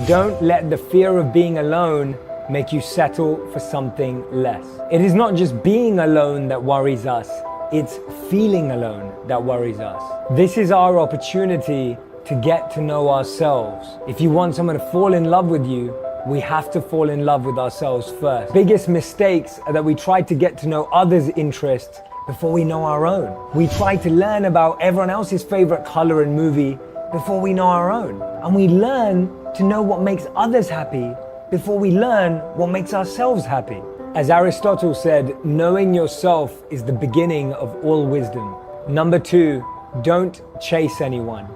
Don't let the fear of being alone make you settle for something less. It is not just being alone that worries us, it's feeling alone that worries us. This is our opportunity to get to know ourselves. If you want someone to fall in love with you, we have to fall in love with ourselves first. Biggest mistakes are that we try to get to know others' interests before we know our own. We try to learn about everyone else's favorite color and movie before we know our own. And we learn to know what makes others happy before we learn what makes ourselves happy. As Aristotle said, knowing yourself is the beginning of all wisdom. Number 2, don't chase anyone.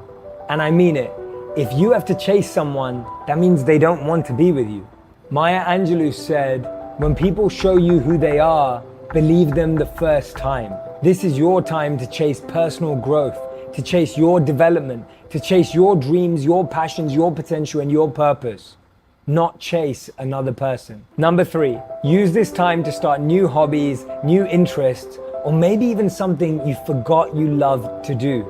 And I mean it. If you have to chase someone, that means they don't want to be with you. Maya Angelou said, when people show you who they are, believe them the first time. This is your time to chase personal growth, to chase your development, to chase your dreams, your passions, your potential, and your purpose. Not chase another person. Number 3, use this time to start new hobbies, new interests, or maybe even something you forgot you loved to do.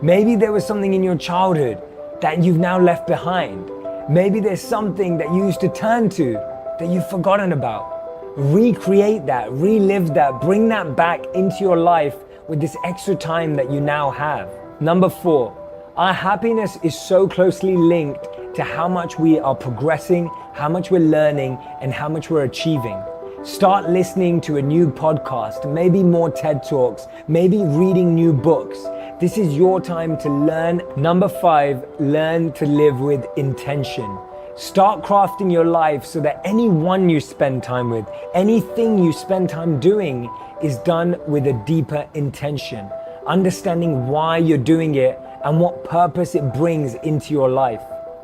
Maybe there was something in your childhood that you've now left behind. Maybe there's something that you used to turn to that you've forgotten about. Recreate that, relive that, bring that back into your life with this extra time that you now have. Number 4, our happiness is so closely linked to how much we are progressing, how much we're learning, and how much we're achieving. Start listening to a new podcast, maybe more TED Talks, maybe reading new books. This is your time to learn. Number 5, learn to live with intention. Start crafting your life so that anyone you spend time with, anything you spend time doing is done with a deeper intention. Understanding why you're doing it and what purpose it brings into your life.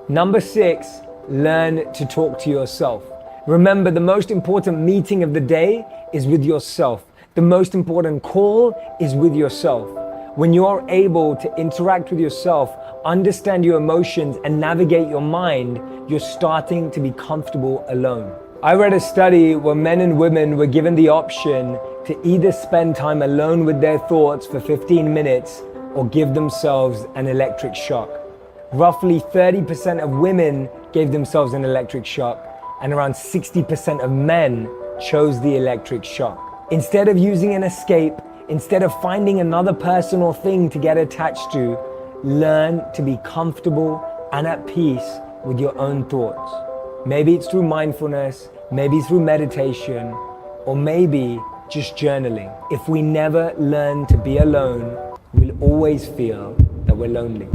Number 6, learn to talk to yourself. Remember, the most important meeting of the day is with yourself. The most important call is with yourself. When you're able to interact with yourself, understand your emotions, and navigate your mind, you're starting to be comfortable alone. I read a study where men and women were given the option to either spend time alone with their thoughts for 15 minutes or give themselves an electric shock. Roughly 30% of women gave themselves an electric shock, and around 60% of men chose the electric shock. Instead of using an escape, instead of finding another person or thing to get attached to, learn to be comfortable and at peace with your own thoughts. Maybe it's through mindfulness, maybe through meditation, or maybe just journaling. If we never learn to be alone, we'll always feel that we're lonely.